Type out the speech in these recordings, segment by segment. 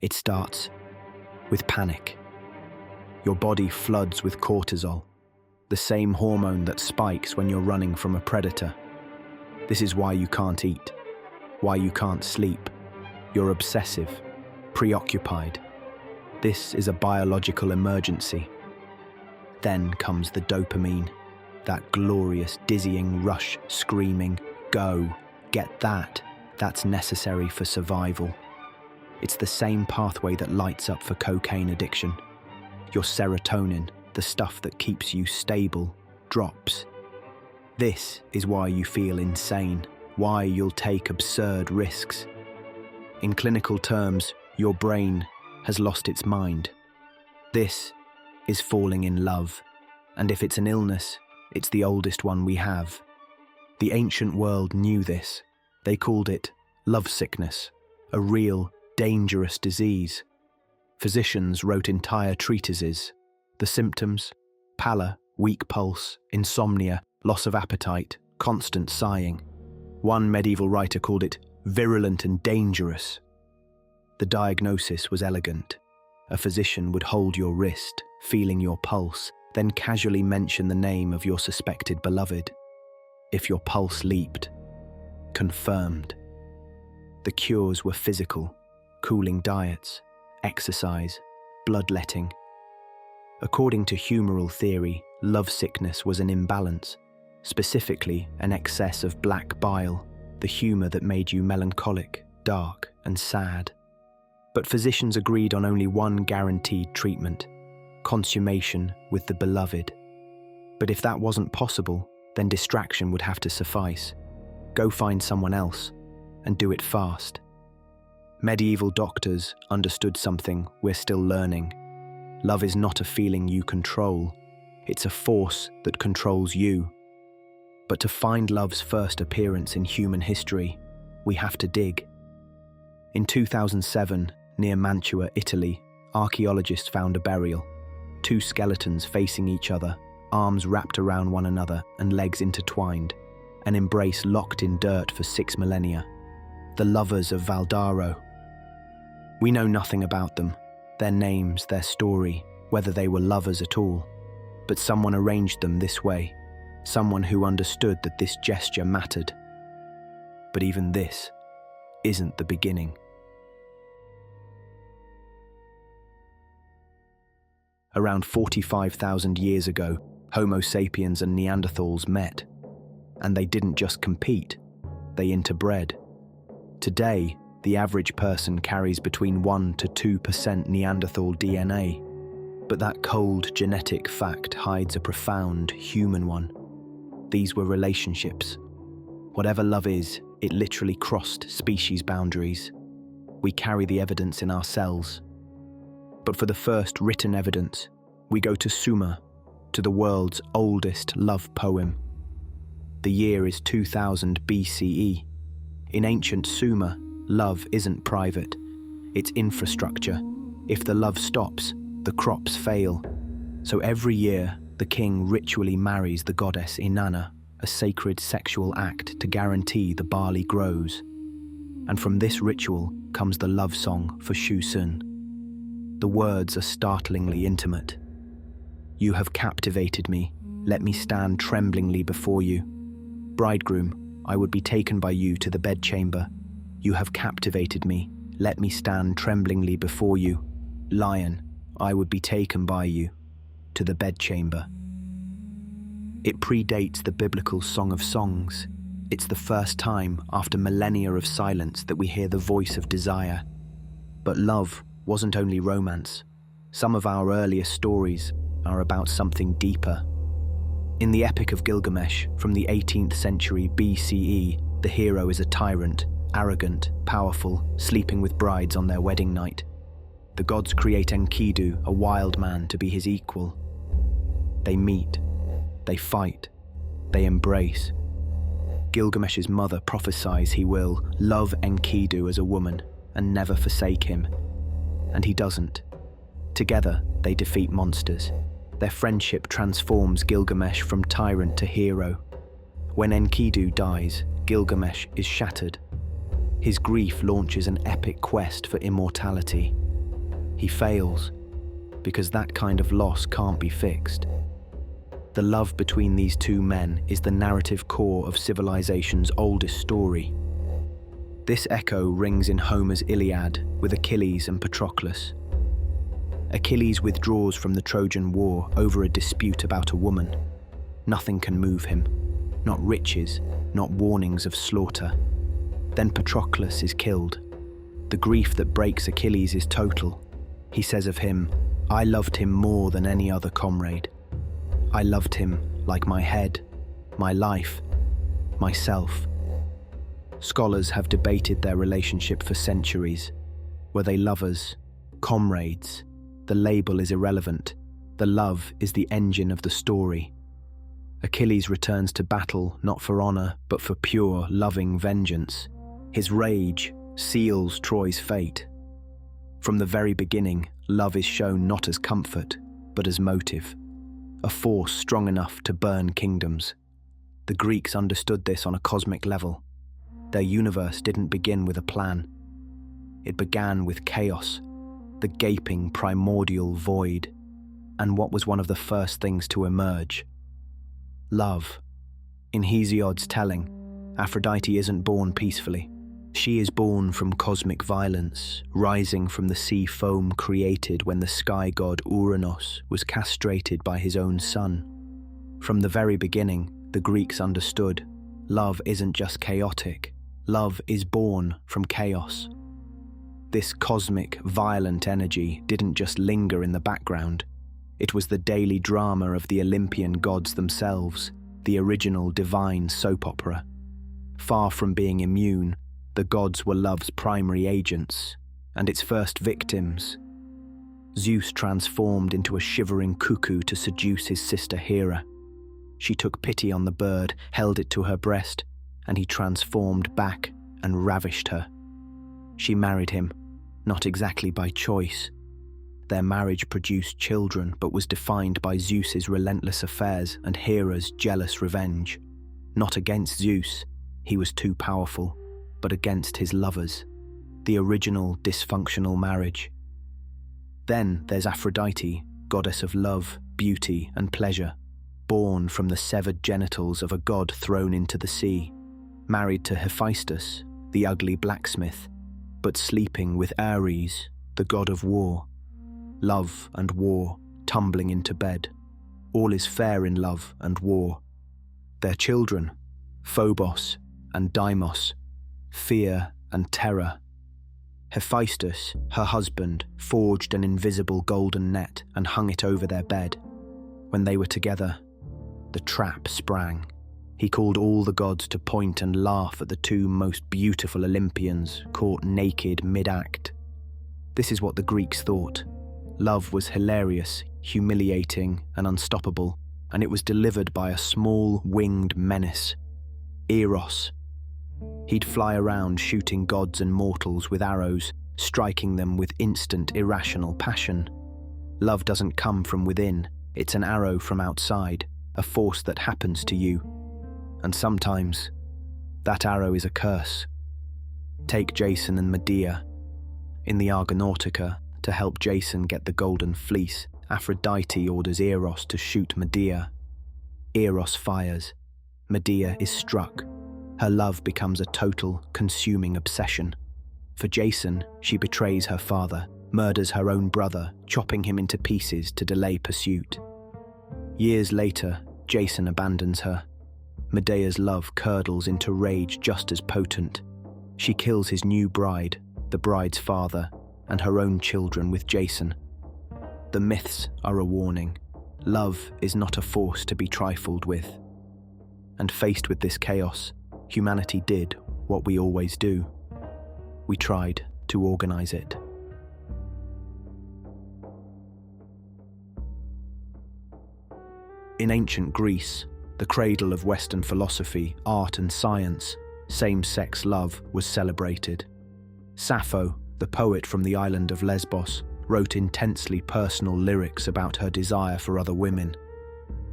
It starts with panic. Your body floods with cortisol, the same hormone that spikes when you're running from a predator. This is why you can't eat, why you can't sleep. You're obsessive, preoccupied. This is a biological emergency. Then comes the dopamine, that glorious, dizzying rush, screaming, "Go, get that." That's necessary for survival. It's the same pathway that lights up for cocaine addiction. Your serotonin, the stuff that keeps you stable, drops. This is why you feel insane, why you'll take absurd risks. In clinical terms, your brain has lost its mind. This is falling in love, and if it's an illness, it's the oldest one we have. The ancient world knew this. They called it love sickness, a real, dangerous disease. Physicians wrote entire treatises. The symptoms: pallor, weak pulse, insomnia, loss of appetite, constant sighing. One medieval writer called it virulent and dangerous. The diagnosis was elegant. A physician would hold your wrist, feeling your pulse, then casually mention the name of your suspected beloved. If your pulse leaped, confirmed. The cures were physical, cooling diets, exercise, bloodletting. According to humoral theory, lovesickness was an imbalance, specifically an excess of black bile, the humor that made you melancholic, dark, and sad. But physicians agreed on only one guaranteed treatment: consummation with the beloved. But if that wasn't possible, then distraction would have to suffice. Go find someone else, and do it fast. Medieval doctors understood something we're still learning. Love is not a feeling you control. It's a force that controls you. But to find love's first appearance in human history, we have to dig. In 2007, near Mantua, Italy, archaeologists found a burial. Two skeletons facing each other, arms wrapped around one another and legs intertwined, an embrace locked in dirt for 6 millennia. The Lovers of Valdaro. We know nothing about them, their names, their story, whether they were lovers at all. But someone arranged them this way, someone who understood that this gesture mattered. But even this isn't the beginning. Around 45,000 years ago, Homo sapiens and Neanderthals met. And they didn't just compete, they interbred. Today, the average person carries between 1% to 2% Neanderthal DNA. But that cold genetic fact hides a profound human one. These were relationships. Whatever love is, it literally crossed species boundaries. We carry the evidence in our cells. But for the first written evidence, we go to Sumer, to the world's oldest love poem. The year is 2000 BCE. In ancient Sumer, love isn't private, it's infrastructure. If the love stops, the crops fail. So every year, the king ritually marries the goddess Inanna, a sacred sexual act to guarantee the barley grows. And from this ritual comes the love song for Shussun. The words are startlingly intimate. You have captivated me, let me stand tremblingly before you. Bridegroom, I would be taken by you to the bedchamber. You have captivated me, let me stand tremblingly before you. Lion, I would be taken by you to the bedchamber. It predates the biblical Song of Songs. It's the first time after millennia of silence that we hear the voice of desire. But love wasn't only romance. Some of our earliest stories are about something deeper. In the Epic of Gilgamesh from the 18th century BCE, the hero is a tyrant, arrogant, powerful, sleeping with brides on their wedding night. The gods create Enkidu, a wild man, to be his equal. They meet, they fight, they embrace. Gilgamesh's mother prophesies he will love Enkidu as a woman and never forsake him. And he doesn't. Together, they defeat monsters. Their friendship transforms Gilgamesh from tyrant to hero. When Enkidu dies, Gilgamesh is shattered. His grief launches an epic quest for immortality. He fails, because that kind of loss can't be fixed. The love between these two men is the narrative core of civilization's oldest story. This echo rings in Homer's Iliad with Achilles and Patroclus. Achilles withdraws from the Trojan War over a dispute about a woman. Nothing can move him, not riches, not warnings of slaughter. Then Patroclus is killed. The grief that breaks Achilles is total. He says of him, "I loved him more than any other comrade. I loved him like my head, my life, myself." Scholars have debated their relationship for centuries. Were they lovers, comrades? The label is irrelevant. The love is the engine of the story. Achilles returns to battle not for honor, but for pure, loving vengeance. His rage seals Troy's fate. From the very beginning, love is shown not as comfort, but as motive, a force strong enough to burn kingdoms. The Greeks understood this on a cosmic level. Their universe didn't begin with a plan. It began with chaos, the gaping primordial void, and what was one of the first things to emerge? Love. In Hesiod's telling, Aphrodite isn't born peacefully. She is born from cosmic violence, rising from the sea foam created when the sky god Uranos was castrated by his own son. From the very beginning, the Greeks understood, love isn't just chaotic, love is born from chaos. This cosmic, violent energy didn't just linger in the background. It was the daily drama of the Olympian gods themselves, the original divine soap opera. Far from being immune, the gods were love's primary agents, and its first victims. Zeus transformed into a shivering cuckoo to seduce his sister Hera. She took pity on the bird, held it to her breast, and he transformed back and ravished her. She married him, not exactly by choice. Their marriage produced children, but was defined by Zeus's relentless affairs and Hera's jealous revenge. Not against Zeus, he was too powerful, but against his lovers, the original dysfunctional marriage. Then there's Aphrodite, goddess of love, beauty, and pleasure, born from the severed genitals of a god thrown into the sea, married to Hephaestus, the ugly blacksmith, but sleeping with Ares, the god of war. Love and war tumbling into bed. All is fair in love and war. Their children, Phobos and Deimos, fear and terror. Hephaestus, her husband, forged an invisible golden net and hung it over their bed. When they were together, the trap sprang. He called all the gods to point and laugh at the two most beautiful Olympians caught naked mid-act. This is what the Greeks thought. Love was hilarious, humiliating, and unstoppable, and it was delivered by a small, winged menace, Eros. He'd fly around shooting gods and mortals with arrows, striking them with instant, irrational passion. Love doesn't come from within, it's an arrow from outside, a force that happens to you. And sometimes, that arrow is a curse. Take Jason and Medea. In the Argonautica, to help Jason get the golden fleece, Aphrodite orders Eros to shoot Medea. Eros fires. Medea is struck. Her love becomes a total, consuming obsession. For Jason, she betrays her father, murders her own brother, chopping him into pieces to delay pursuit. Years later, Jason abandons her. Medea's love curdles into rage just as potent. She kills his new bride, the bride's father, and her own children with Jason. The myths are a warning. Love is not a force to be trifled with. And faced with this chaos, humanity did what we always do. We tried to organize it. In ancient Greece, the cradle of Western philosophy, art and science, same-sex love was celebrated. Sappho, the poet from the island of Lesbos, wrote intensely personal lyrics about her desire for other women.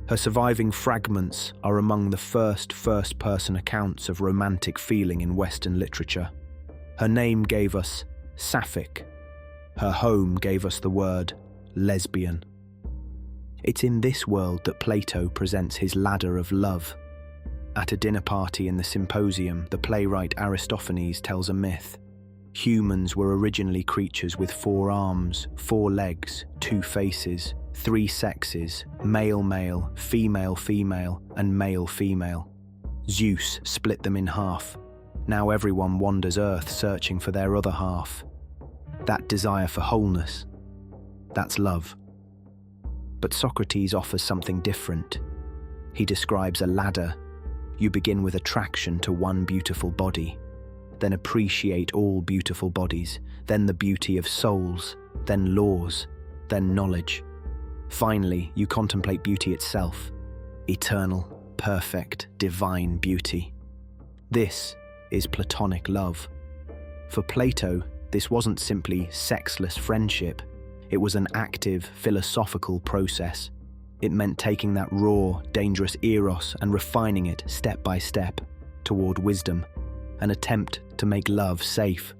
Her surviving fragments are among the first-person accounts of romantic feeling in Western literature. Her name gave us Sapphic, Her home gave us the word lesbian. It's in this world that Plato presents his ladder of love. At a dinner party in the Symposium, the playwright Aristophanes tells a myth. Humans were originally creatures with 4 arms, 4 legs, 2 faces, 3 sexes, male-male, female-female, and male-female. Zeus split them in half. Now everyone wanders Earth searching for their other half. That desire for wholeness, that's love. But Socrates offers something different. He describes a ladder. You begin with attraction to one beautiful body, then appreciate all beautiful bodies, then the beauty of souls, then laws, then knowledge. Finally, you contemplate beauty itself, eternal, perfect, divine beauty. This is Platonic love. For Plato, this wasn't simply sexless friendship. It was an active, philosophical process. It meant taking that raw, dangerous eros and refining it step by step toward wisdom, an attempt to make love safe.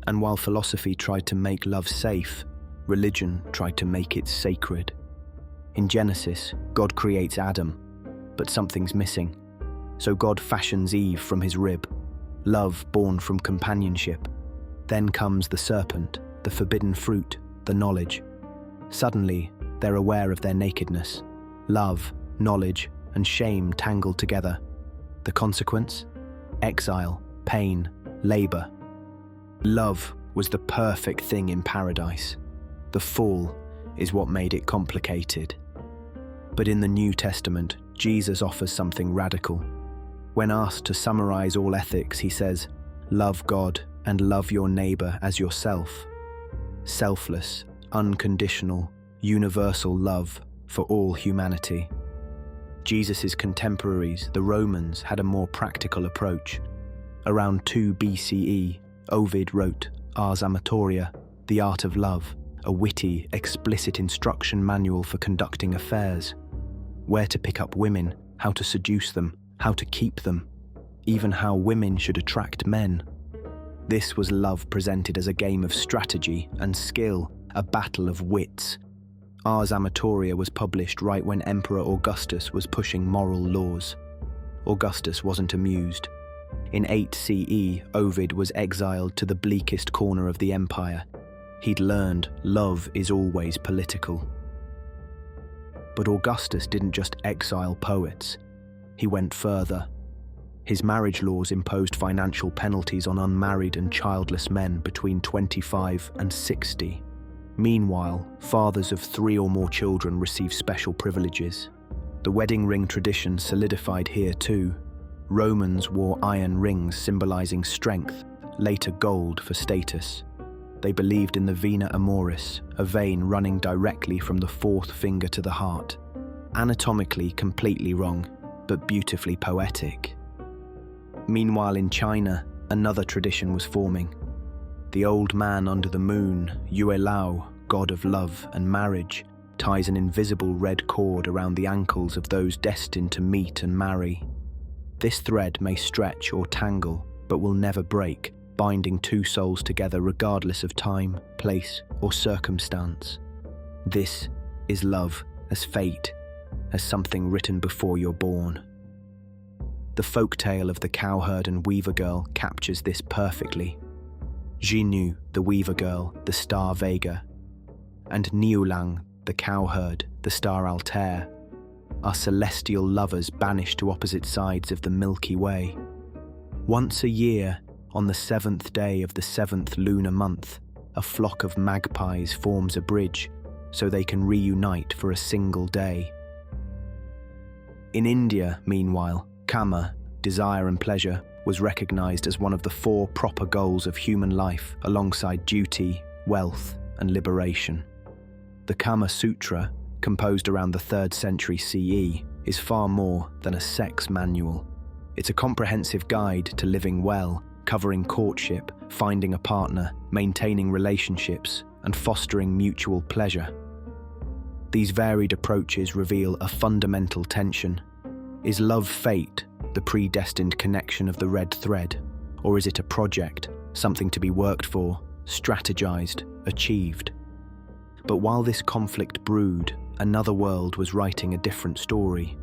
And while philosophy tried to make love safe, religion tried to make it sacred. In Genesis, God creates Adam, but something's missing. So God fashions Eve from his rib, love born from companionship. Then comes the serpent, the forbidden fruit, the knowledge. Suddenly, they're aware of their nakedness. Love, knowledge, and shame tangled together. The consequence? Exile, pain, labor. Love was the perfect thing in paradise. The fall is what made it complicated. But in the New Testament, Jesus offers something radical. When asked to summarize all ethics, he says, "Love God and love your neighbor as yourself." Selfless, unconditional, universal love for all humanity. Jesus' contemporaries, the Romans, had a more practical approach. Around 2 BCE, Ovid wrote Ars Amatoria, The Art of Love, a witty, explicit instruction manual for conducting affairs. Where to pick up women, how to seduce them, how to keep them, even how women should attract men. This was love presented as a game of strategy and skill, a battle of wits. Ars Amatoria was published right when Emperor Augustus was pushing moral laws. Augustus wasn't amused. In 8 CE, Ovid was exiled to the bleakest corner of the empire. He'd learned love is always political. But Augustus didn't just exile poets. He went further. His marriage laws imposed financial penalties on unmarried and childless men between 25 and 60. Meanwhile, fathers of 3 or more children received special privileges. The wedding ring tradition solidified here too. Romans wore iron rings symbolizing strength, later gold for status. They believed in the vena amoris, a vein running directly from the 4th finger to the heart. Anatomically completely wrong, but beautifully poetic. Meanwhile in China, another tradition was forming. The old man under the moon, Yue Lao, god of love and marriage, ties an invisible red cord around the ankles of those destined to meet and marry. This thread may stretch or tangle, but will never break, binding 2 souls together regardless of time, place, or circumstance. This is love as fate, as something written before you're born. The folktale of the cowherd and weaver girl captures this perfectly. Xinu, the weaver girl, the star Vega, and Niulang, the cowherd, the star Altair, are celestial lovers banished to opposite sides of the Milky Way. Once a year, on the 7th day of the 7th lunar month, a flock of magpies forms a bridge so they can reunite for a single day. In India, meanwhile, Kama, desire and pleasure, was recognized as one of the 4 proper goals of human life alongside duty, wealth, and liberation. The Kama Sutra, composed around the 3rd century CE, is far more than a sex manual. It's a comprehensive guide to living well, covering courtship, finding a partner, maintaining relationships, and fostering mutual pleasure. These varied approaches reveal a fundamental tension. Is love fate, the predestined connection of the red thread? Or is it a project, something to be worked for, strategized, achieved. But while this conflict brewed, another world was writing a different story.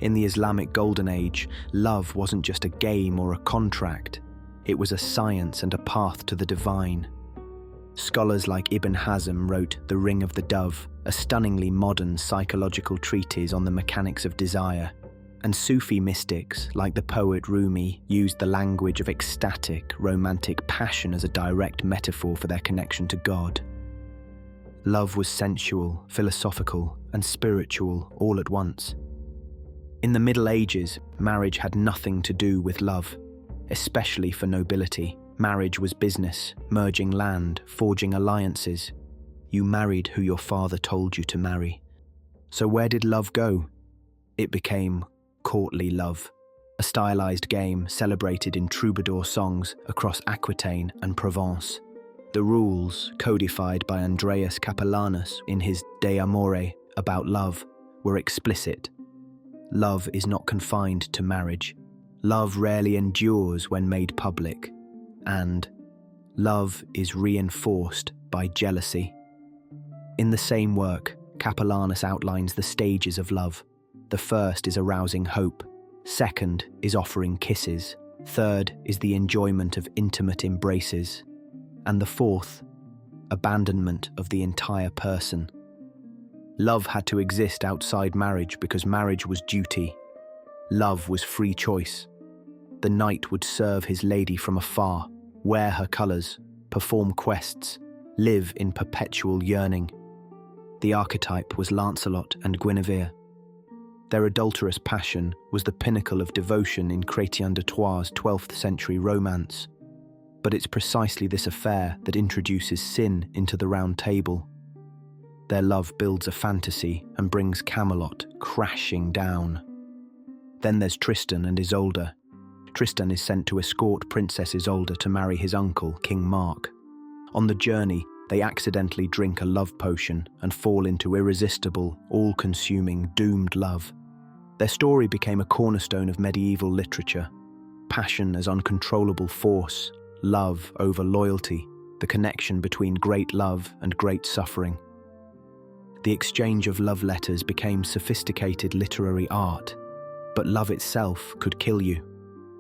In the Islamic Golden Age, love wasn't just a game or a contract. It was a science and a path to the divine. Scholars like Ibn Hazm wrote The Ring of the Dove, a stunningly modern psychological treatise on the mechanics of desire. And Sufi mystics, like the poet Rumi, used the language of ecstatic, romantic passion as a direct metaphor for their connection to God. Love was sensual, philosophical, and spiritual all at once. In the Middle Ages, marriage had nothing to do with love, especially for nobility. Marriage was business, merging land, forging alliances. You married who your father told you to marry. So where did love go? It became courtly love, a stylized game celebrated in troubadour songs across Aquitaine and Provence. The rules, codified by Andreas Capellanus in his De Amore about love, were explicit. Love is not confined to marriage. Love rarely endures when made public. And love is reinforced by jealousy. In the same work, Capellanus outlines the stages of love. The first is arousing hope. Second is offering kisses. Third is the enjoyment of intimate embraces. And the fourth, abandonment of the entire person. Love had to exist outside marriage because marriage was duty. Love was free choice. The knight would serve his lady from afar, wear her colours, perform quests, live in perpetual yearning. The archetype was Lancelot and Guinevere. Their adulterous passion was the pinnacle of devotion in Chrétien de Troyes' 12th century romance. But it's precisely this affair that introduces sin into the Round Table. Their love builds a fantasy and brings Camelot crashing down. Then there's Tristan and Isolde. Tristan is sent to escort Princess Isolde to marry his uncle, King Mark. On the journey, they accidentally drink a love potion and fall into irresistible, all-consuming, doomed love. Their story became a cornerstone of medieval literature. Passion as uncontrollable force, love over loyalty, the connection between great love and great suffering. The exchange of love letters became sophisticated literary art, but love itself could kill you.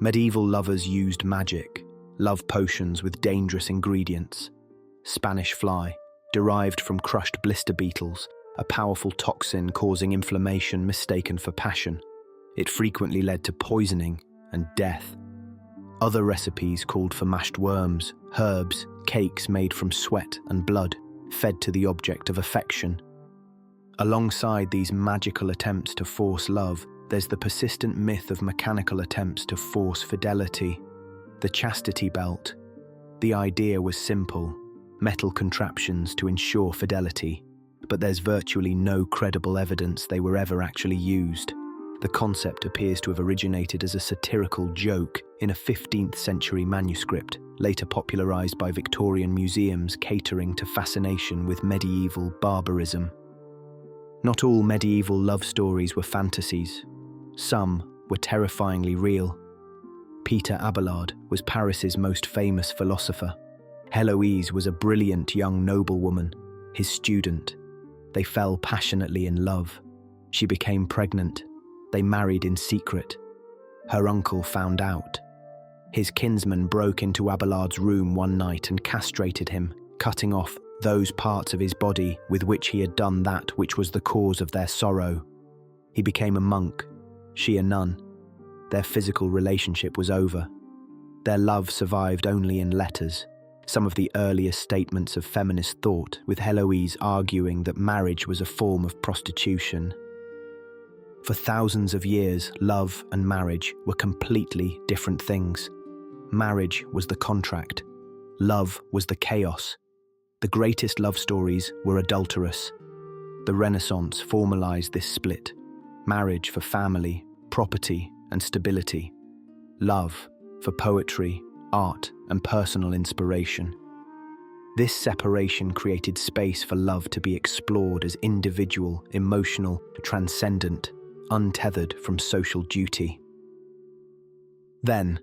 Medieval lovers used magic, love potions with dangerous ingredients. Spanish fly, derived from crushed blister beetles, a powerful toxin causing inflammation mistaken for passion. It frequently led to poisoning and death. Other recipes called for mashed worms, herbs, cakes made from sweat and blood, fed to the object of affection. Alongside these magical attempts to force love, there's the persistent myth of mechanical attempts to force fidelity. The chastity belt. The idea was simple, metal contraptions to ensure fidelity, but there's virtually no credible evidence they were ever actually used. The concept appears to have originated as a satirical joke in a 15th century manuscript, later popularized by Victorian museums catering to fascination with medieval barbarism. Not all medieval love stories were fantasies. Some were terrifyingly real. Peter Abelard was Paris's most famous philosopher. Héloïse was a brilliant young noblewoman, his student. They fell passionately in love. She became pregnant. They married in secret. Her uncle found out. His kinsman broke into Abelard's room one night and castrated him, cutting off those parts of his body with which he had done that which was the cause of their sorrow. He became a monk, she a nun. Their physical relationship was over. Their love survived only in letters, some of the earliest statements of feminist thought, with Héloïse arguing that marriage was a form of prostitution. For thousands of years, love and marriage were completely different things. Marriage was the contract. Love was the chaos. The greatest love stories were adulterous. The Renaissance formalized this split. Marriage for family, property, and stability. Love for poetry, art, and personal inspiration. This separation created space for love to be explored as individual, emotional, transcendent, untethered from social duty. Then,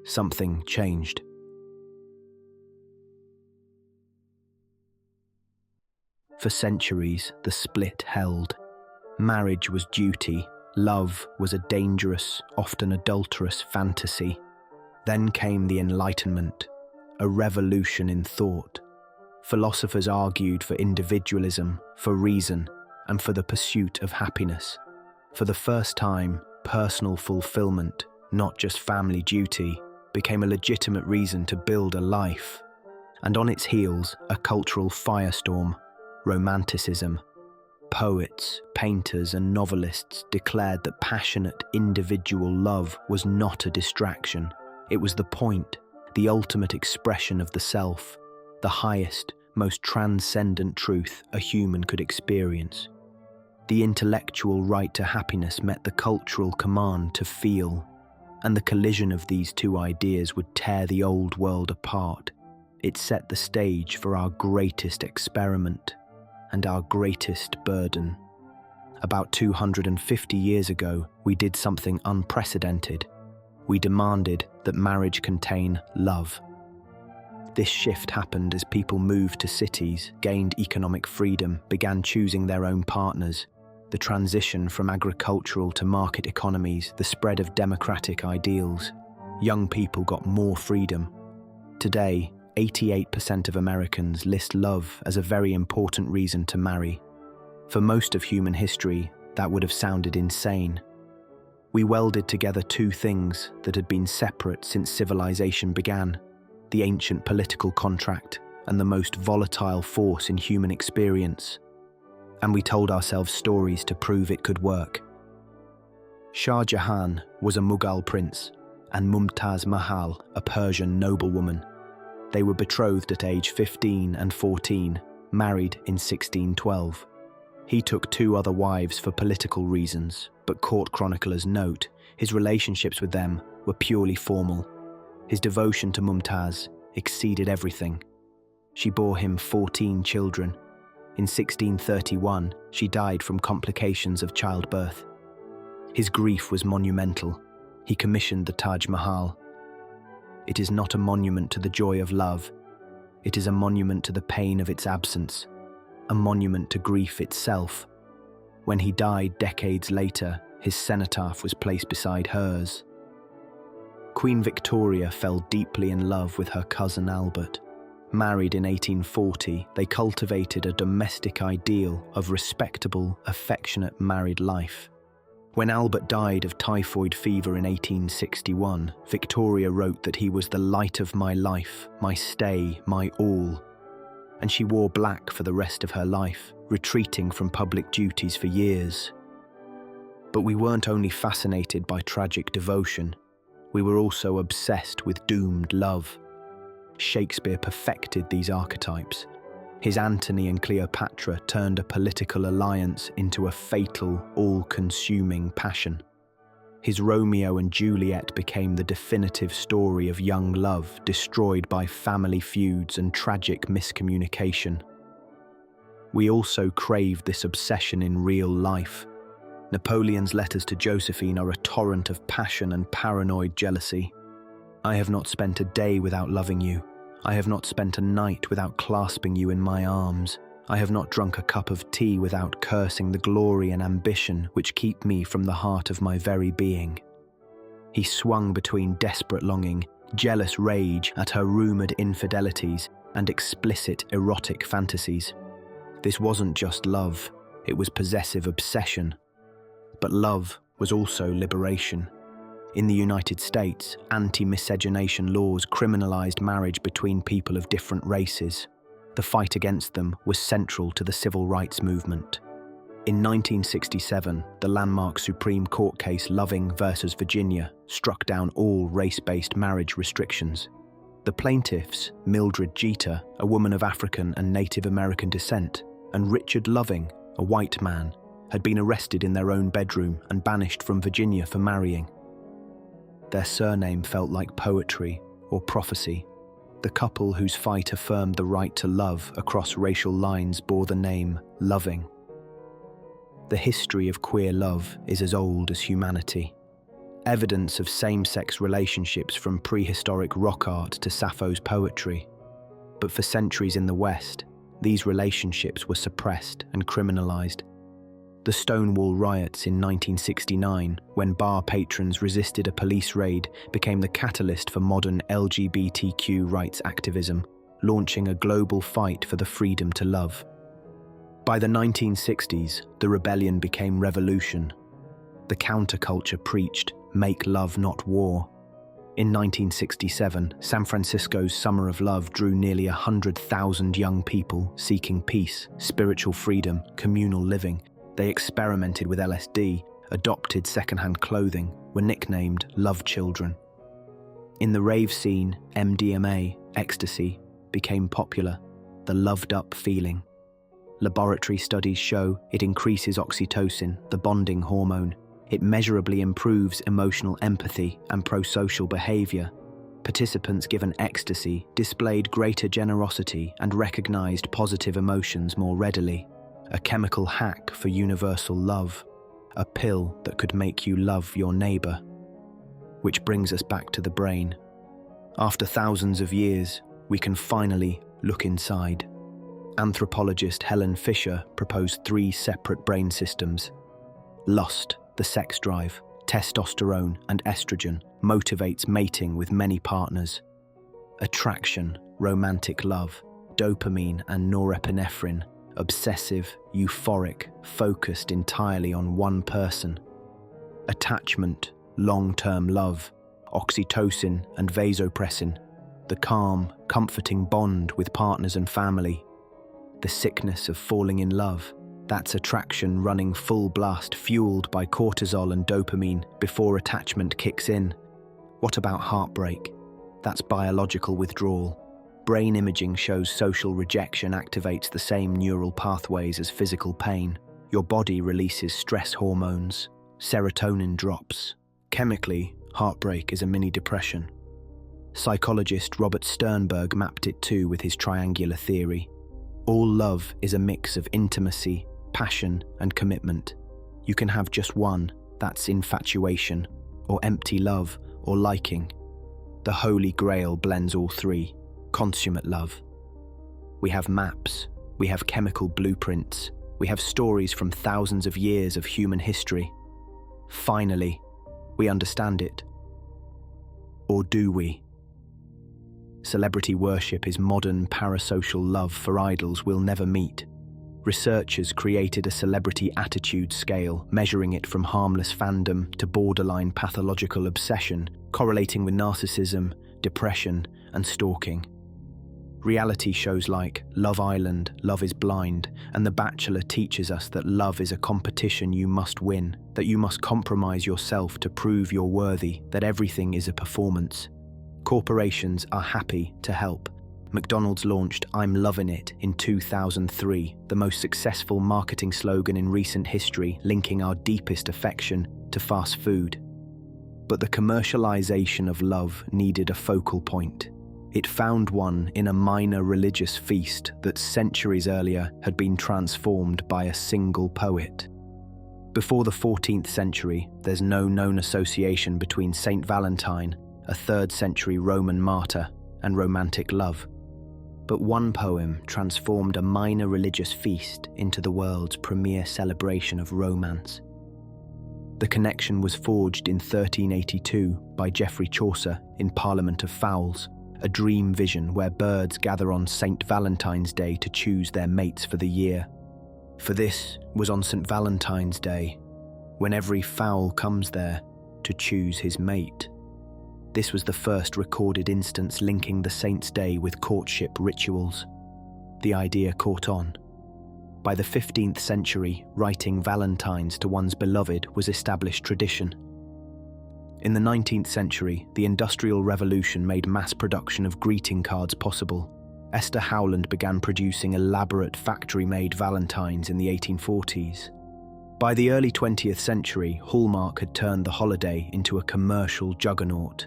something changed. For centuries, the split held. Marriage was duty, love was a dangerous, often adulterous fantasy. Then came the Enlightenment, a revolution in thought. Philosophers argued for individualism, for reason, and for the pursuit of happiness. For the first time, personal fulfillment, not just family duty, became a legitimate reason to build a life. And on its heels, a cultural firestorm, Romanticism. Poets, painters, and novelists declared that passionate individual love was not a distraction. It was the point, the ultimate expression of the self, the highest, most transcendent truth a human could experience. The intellectual right to happiness met the cultural command to feel, and the collision of these two ideas would tear the old world apart. It set the stage for our greatest experiment and our greatest burden. About 250 years ago, we did something unprecedented. We demanded that marriage contain love. This shift happened as people moved to cities, gained economic freedom, began choosing their own partners. The transition from agricultural to market economies, the spread of democratic ideals. Young people got more freedom. Today, 88% of Americans list love as a very important reason to marry. For most of human history, that would have sounded insane. We welded together two things that had been separate since civilization began: the ancient political contract and the most volatile force in human experience. And we told ourselves stories to prove it could work. Shah Jahan was a Mughal prince, and Taj Mahal, a Persian noblewoman. They were betrothed at age 15 and 14, married in 1612. He took two other wives for political reasons, but court chroniclers note his relationships with them were purely formal. His devotion to Mumtaz exceeded everything. She bore him 14 children. In 1631, she died from complications of childbirth. His grief was monumental. He commissioned the Taj Mahal. It is not a monument to the joy of love. It is a monument to the pain of its absence, a monument to grief itself. When he died decades later, his cenotaph was placed beside hers. Queen Victoria fell deeply in love with her cousin Albert. Married in 1840, they cultivated a domestic ideal of respectable, affectionate married life. When Albert died of typhoid fever in 1861, Victoria wrote that he was the light of my life, my stay, my all. And she wore black for the rest of her life, retreating from public duties for years. But we weren't only fascinated by tragic devotion, we were also obsessed with doomed love. Shakespeare perfected these archetypes. His Antony and Cleopatra turned a political alliance into a fatal, all-consuming passion. His Romeo and Juliet became the definitive story of young love destroyed by family feuds and tragic miscommunication. We also craved this obsession in real life. Napoleon's letters to Josephine are a torrent of passion and paranoid jealousy. I have not spent a day without loving you. I have not spent a night without clasping you in my arms. I have not drunk a cup of tea without cursing the glory and ambition which keep me from the heart of my very being. He swung between desperate longing, jealous rage at her rumoured infidelities, and explicit erotic fantasies. This wasn't just love, it was possessive obsession. But love was also liberation. In the United States, anti-miscegenation laws criminalized marriage between people of different races. The fight against them was central to the civil rights movement. In 1967, the landmark Supreme Court case Loving versus Virginia struck down all race-based marriage restrictions. The plaintiffs, Mildred Jeter, a woman of African and Native American descent, and Richard Loving, a white man, had been arrested in their own bedroom and banished from Virginia for marrying. Their surname felt like poetry or prophecy. The couple whose fight affirmed the right to love across racial lines bore the name Loving. The history of queer love is as old as humanity. Evidence of same-sex relationships from prehistoric rock art to Sappho's poetry. But for centuries in the West, these relationships were suppressed and criminalized. The Stonewall riots in 1969, when bar patrons resisted a police raid, became the catalyst for modern LGBTQ rights activism, launching a global fight for the freedom to love. By the 1960s, the rebellion became revolution. The counterculture preached, "Make love, not war." In 1967, San Francisco's Summer of Love drew nearly 100,000 young people seeking peace, spiritual freedom, communal living. They experimented with LSD, adopted secondhand clothing, were nicknamed love children. In the rave scene, MDMA, ecstasy, became popular, the loved-up feeling. Laboratory studies show it increases oxytocin, the bonding hormone. It measurably improves emotional empathy and prosocial behavior. Participants given ecstasy displayed greater generosity and recognized positive emotions more readily. A chemical hack for universal love, a pill that could make you love your neighbor. Which brings us back to the brain. After thousands of years, we can finally look inside. Anthropologist Helen Fisher proposed 3 separate brain systems. Lust, the sex drive, testosterone and estrogen, motivates mating with many partners. Attraction, romantic love, dopamine and norepinephrine, obsessive, euphoric, focused entirely on one person. Attachment, long-term love, oxytocin and vasopressin, the calm, comforting bond with partners and family. The sickness of falling in love, that's attraction running full blast, fueled by cortisol and dopamine before attachment kicks in. What about heartbreak? That's biological withdrawal. Brain imaging shows social rejection activates the same neural pathways as physical pain. Your body releases stress hormones. Serotonin drops. Chemically, heartbreak is a mini depression. Psychologist Robert Sternberg mapped it too with his triangular theory. All love is a mix of intimacy, passion, and commitment. You can have just one, that's infatuation, or empty love, or liking. The Holy Grail blends all 3. Consummate love. We have maps, we have chemical blueprints, we have stories from thousands of years of human history. Finally, we understand it. Or do we? Celebrity worship is modern parasocial love for idols we'll never meet. Researchers created a celebrity attitude scale, measuring it from harmless fandom to borderline pathological obsession, correlating with narcissism, depression, and stalking. Reality shows like Love Island, Love is Blind, and The Bachelor teaches us that love is a competition you must win, that you must compromise yourself to prove you're worthy, that everything is a performance. Corporations are happy to help. McDonald's launched "I'm Lovin' It" in 2003, the most successful marketing slogan in recent history, linking our deepest affection to fast food. But the commercialization of love needed a focal point. It found one in a minor religious feast that centuries earlier had been transformed by a single poet. Before the 14th century, there's no known association between Saint Valentine, a 3rd century Roman martyr, and romantic love. But one poem transformed a minor religious feast into the world's premier celebration of romance. The connection was forged in 1382 by Geoffrey Chaucer in Parliament of Fowls, a dream vision where birds gather on St. Valentine's Day to choose their mates for the year. For this was on St. Valentine's Day, when every fowl comes there to choose his mate. This was the first recorded instance linking the saint's day with courtship rituals. The idea caught on. By the 15th century, writing valentines to one's beloved was established tradition. In the 19th century, the Industrial Revolution made mass production of greeting cards possible. Esther Howland began producing elaborate factory-made valentines in the 1840s. By the early 20th century, Hallmark had turned the holiday into a commercial juggernaut.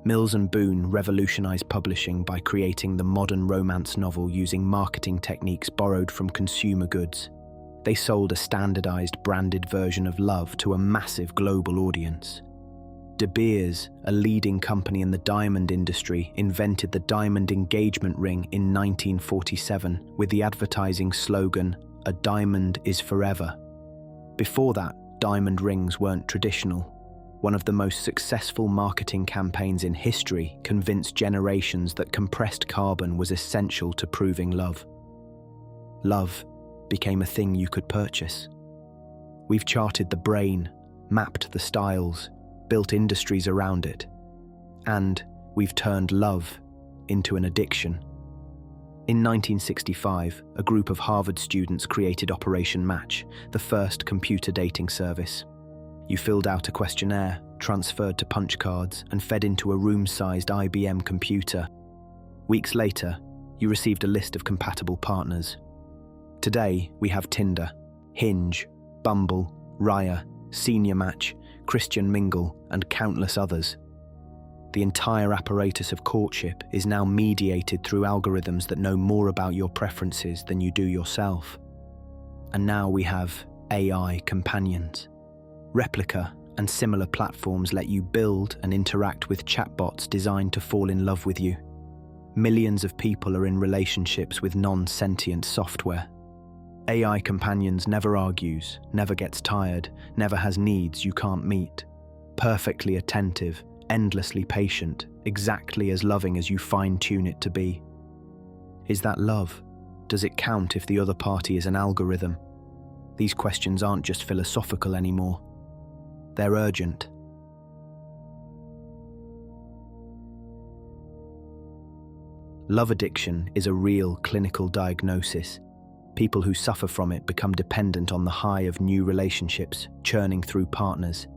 Mills and Boon revolutionized publishing by creating the modern romance novel using marketing techniques borrowed from consumer goods. They sold a standardized, branded version of love to a massive global audience. De Beers, a leading company in the diamond industry, invented the diamond engagement ring in 1947 with the advertising slogan, "A diamond is forever." Before that, diamond rings weren't traditional. One of the most successful marketing campaigns in history convinced generations that compressed carbon was essential to proving love. Love became a thing you could purchase. We've charted the brain, mapped the styles, built industries around it, and we've turned love into an addiction. In 1965, a group of Harvard students created Operation Match, the first computer dating service. You filled out a questionnaire, transferred to punch cards, and fed into a room-sized IBM computer. Weeks later, you received a list of compatible partners. Today, we have Tinder, Hinge, Bumble, Raya, Senior Match, Christian Mingle, and countless others. The entire apparatus of courtship is now mediated through algorithms that know more about your preferences than you do yourself. And now we have AI companions. Replica and similar platforms let you build and interact with chatbots designed to fall in love with you. Millions of people are in relationships with non-sentient software. AI companions never argues, never gets tired, never has needs you can't meet. Perfectly attentive, endlessly patient, exactly as loving as you fine-tune it to be. Is that love? Does it count if the other party is an algorithm? These questions aren't just philosophical anymore. They're urgent. Love addiction is a real clinical diagnosis. People who suffer from it become dependent on the high of new relationships, churning through partners.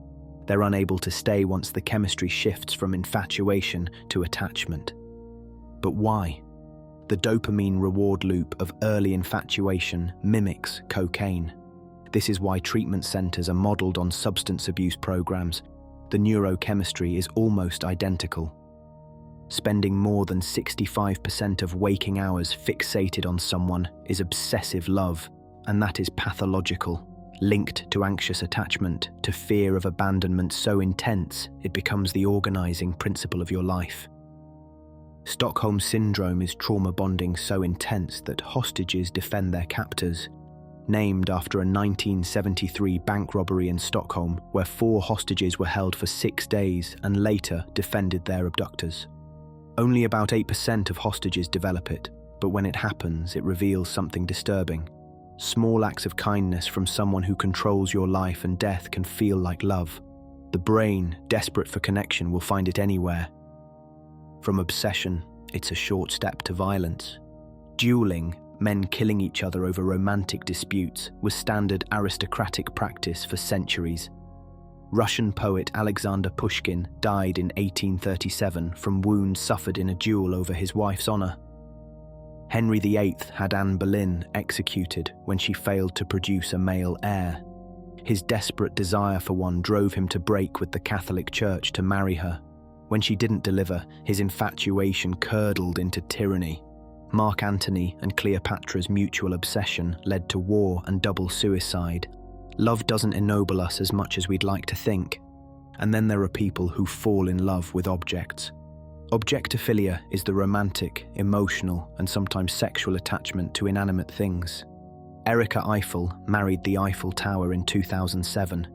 They're unable to stay once the chemistry shifts from infatuation to attachment. But why? The dopamine reward loop of early infatuation mimics cocaine. This is why treatment centers are modeled on substance abuse programs. The neurochemistry is almost identical. Spending more than 65% of waking hours fixated on someone is obsessive love, and that is pathological, linked to anxious attachment, to fear of abandonment so intense it becomes the organizing principle of your life. Stockholm Syndrome is trauma bonding so intense that hostages defend their captors, named after a 1973 bank robbery in Stockholm where 4 hostages were held for 6 days and later defended their abductors. Only about 8% of hostages develop it, but when it happens, it reveals something disturbing. Small acts of kindness from someone who controls your life and death can feel like love. The brain, desperate for connection, will find it anywhere. From obsession, it's a short step to violence. Dueling, men killing each other over romantic disputes, was standard aristocratic practice for centuries. Russian poet Alexander Pushkin died in 1837 from wounds suffered in a duel over his wife's honor. Henry VIII had Anne Boleyn executed when she failed to produce a male heir. His desperate desire for one drove him to break with the Catholic Church to marry her. When she didn't deliver, his infatuation curdled into tyranny. Mark Antony and Cleopatra's mutual obsession led to war and double suicide. Love doesn't ennoble us as much as we'd like to think. And then there are people who fall in love with objects. Objectophilia is the romantic, emotional, and sometimes sexual attachment to inanimate things. Erika Eiffel married the Eiffel Tower in 2007.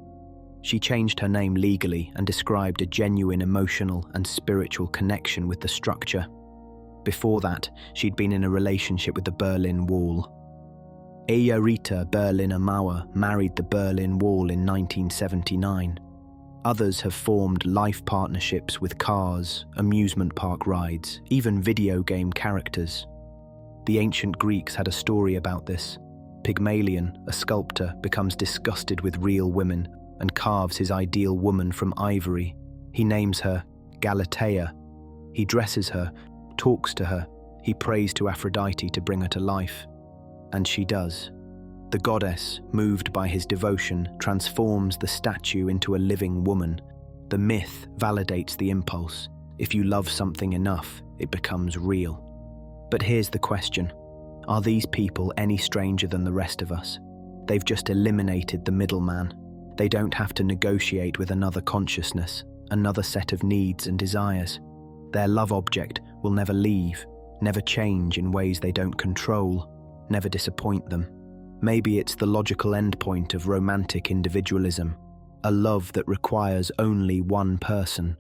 She changed her name legally and described a genuine emotional and spiritual connection with the structure. Before that, she'd been in a relationship with the Berlin Wall. Earita Berliner Mauer married the Berlin Wall in 1979. Others have formed life partnerships with cars, amusement park rides, even video game characters. The ancient Greeks had a story about this. Pygmalion, a sculptor, becomes disgusted with real women and carves his ideal woman from ivory. He names her Galatea. He dresses her, talks to her. He prays to Aphrodite to bring her to life. And she does. The goddess, moved by his devotion, transforms the statue into a living woman. The myth validates the impulse. If you love something enough, it becomes real. But here's the question. Are these people any stranger than the rest of us? They've just eliminated the middleman. They don't have to negotiate with another consciousness, another set of needs and desires. Their love object will never leave, never change in ways they don't control, never disappoint them. Maybe it's the logical endpoint of romantic individualism, a love that requires only one person.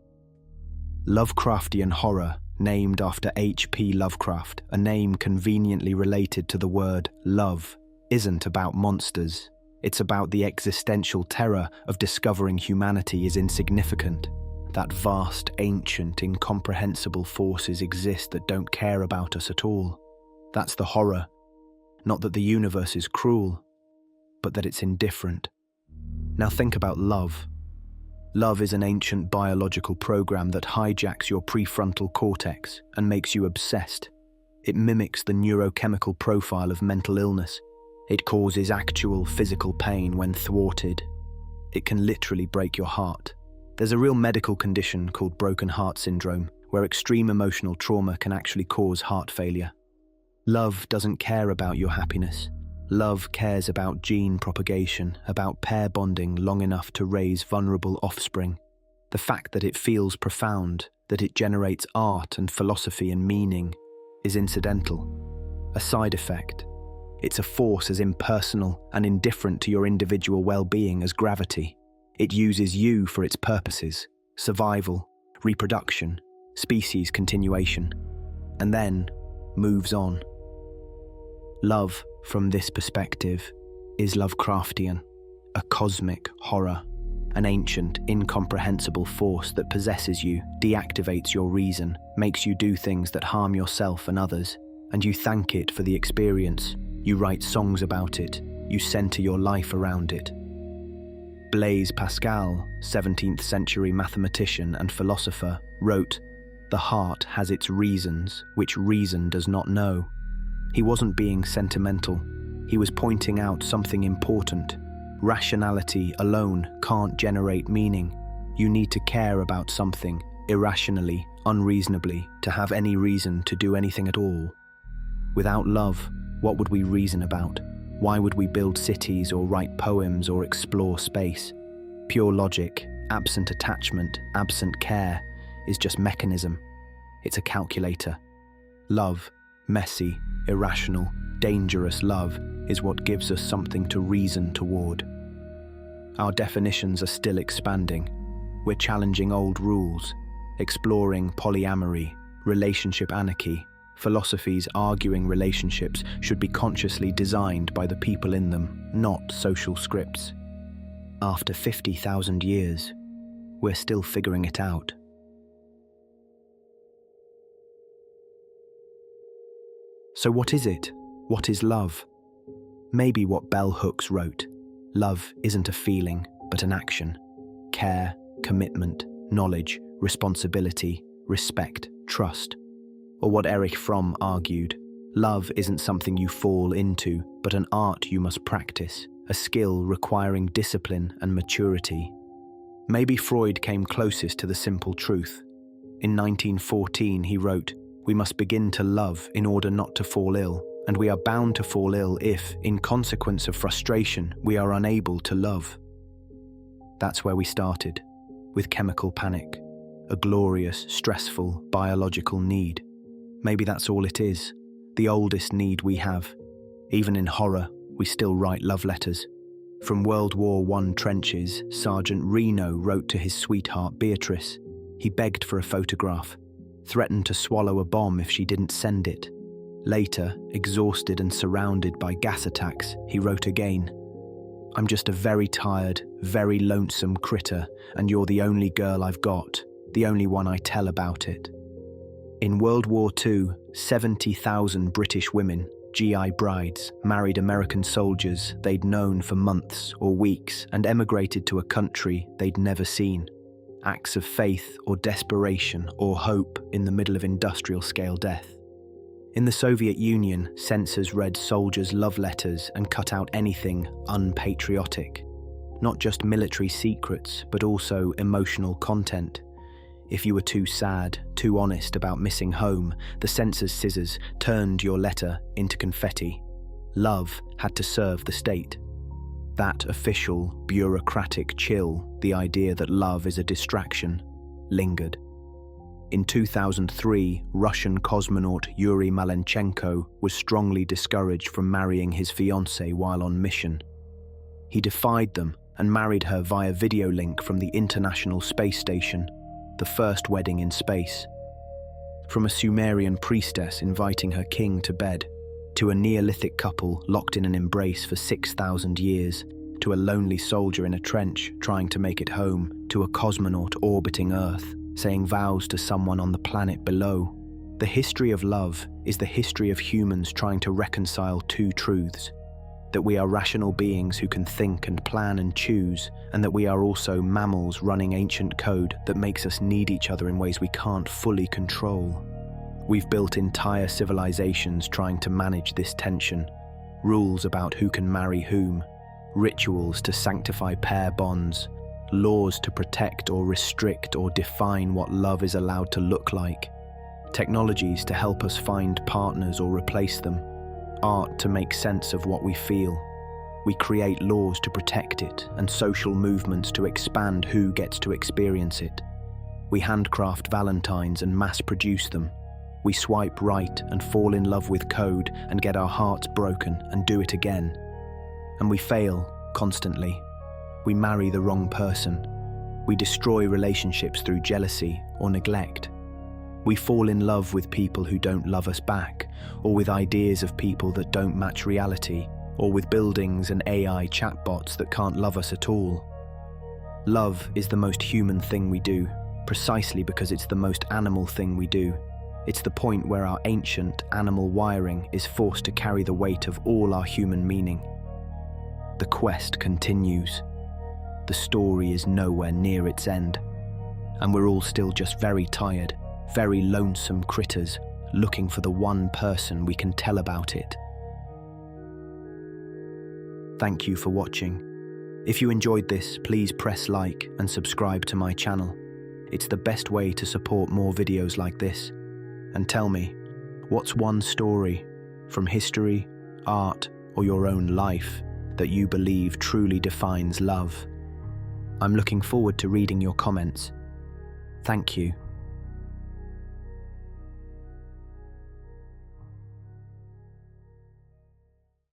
Lovecraftian horror, named after H.P. Lovecraft, a name conveniently related to the word love, isn't about monsters. It's about the existential terror of discovering humanity is insignificant, that vast, ancient, incomprehensible forces exist that don't care about us at all. That's the horror. Not that the universe is cruel, but that it's indifferent. Now think about love. Love is an ancient biological program that hijacks your prefrontal cortex and makes you obsessed. It mimics the neurochemical profile of mental illness. It causes actual physical pain when thwarted. It can literally break your heart. There's a real medical condition called broken heart syndrome, where extreme emotional trauma can actually cause heart failure. Love doesn't care about your happiness. Love cares about gene propagation, about pair bonding long enough to raise vulnerable offspring. The fact that it feels profound, that it generates art and philosophy and meaning, is incidental, a side effect. It's a force as impersonal and indifferent to your individual well-being as gravity. It uses you for its purposes: survival, reproduction, species continuation, and then moves on. Love, from this perspective, is Lovecraftian, a cosmic horror, an ancient, incomprehensible force that possesses you, deactivates your reason, makes you do things that harm yourself and others, and you thank it for the experience. You write songs about it, you center your life around it. Blaise Pascal, 17th century mathematician and philosopher, wrote, "The heart has its reasons, which reason does not know." He wasn't being sentimental. He was pointing out something important. Rationality alone can't generate meaning. You need to care about something, irrationally, unreasonably, to have any reason to do anything at all. Without love, what would we reason about? Why would we build cities or write poems or explore space? Pure logic, absent attachment, absent care, is just mechanism. It's a calculator. Love, messy, irrational, dangerous love, is what gives us something to reason toward. Our definitions are still expanding. We're challenging old rules, exploring polyamory, relationship anarchy, philosophies arguing relationships should be consciously designed by the people in them, not social scripts. After 50,000 years, we're still figuring it out. So what is it? What is love? Maybe what Bell Hooks wrote: love isn't a feeling, but an action. Care, commitment, knowledge, responsibility, respect, trust. Or what Erich Fromm argued: love isn't something you fall into, but an art you must practice, a skill requiring discipline and maturity. Maybe Freud came closest to the simple truth. In 1914 he wrote, "We must begin to love in order not to fall ill, and we are bound to fall ill if, in consequence of frustration, we are unable to love." That's where we started, with chemical panic, a glorious, stressful, biological need. Maybe that's all it is, the oldest need we have. Even in horror, we still write love letters. From World War I trenches, Sergeant Reno wrote to his sweetheart Beatrice. He begged for a photograph, threatened to swallow a bomb if she didn't send it. Later, exhausted and surrounded by gas attacks, he wrote again, "I'm just a very tired, very lonesome critter, and you're the only girl I've got, the only one I tell about it." In World War II, 70,000 British women, GI brides, married American soldiers they'd known for months or weeks and emigrated to a country they'd never seen. Acts of faith or desperation or hope in the middle of industrial-scale death. In the Soviet Union, censors read soldiers' love letters and cut out anything unpatriotic. Not just military secrets, but also emotional content. If you were too sad, too honest about missing home, the censor's scissors turned your letter into confetti. Love had to serve the state. That official, bureaucratic chill, the idea that love is a distraction, lingered. In 2003, Russian cosmonaut Yuri Malenchenko was strongly discouraged from marrying his fiancée while on mission. He defied them and married her via video link from the International Space Station, the first wedding in space. From a Sumerian priestess inviting her king to bed, to a Neolithic couple locked in an embrace for 6,000 years, to a lonely soldier in a trench trying to make it home, to a cosmonaut orbiting Earth, saying vows to someone on the planet below. The history of love is the history of humans trying to reconcile two truths: that we are rational beings who can think and plan and choose, and that we are also mammals running ancient code that makes us need each other in ways we can't fully control. We've built entire civilizations trying to manage this tension. Rules about who can marry whom, rituals to sanctify pair bonds, laws to protect or restrict or define what love is allowed to look like, technologies to help us find partners or replace them, art to make sense of what we feel. We create laws to protect it and social movements to expand who gets to experience it. We handcraft Valentines and mass-produce them. We swipe right and fall in love with code and get our hearts broken and do it again. And we fail constantly. We marry the wrong person. We destroy relationships through jealousy or neglect. We fall in love with people who don't love us back, or with ideas of people that don't match reality, or with buildings and AI chatbots that can't love us at all. Love is the most human thing we do, precisely because it's the most animal thing we do. It's the point where our ancient animal wiring is forced to carry the weight of all our human meaning. The quest continues. The story is nowhere near its end. And we're all still just very tired, very lonesome critters, looking for the one person we can tell about it. Thank you for watching. If you enjoyed this, please press like and subscribe to my channel. It's the best way to support more videos like this. And tell me, what's one story from history, art, or your own life that you believe truly defines love? I'm looking forward to reading your comments. Thank you.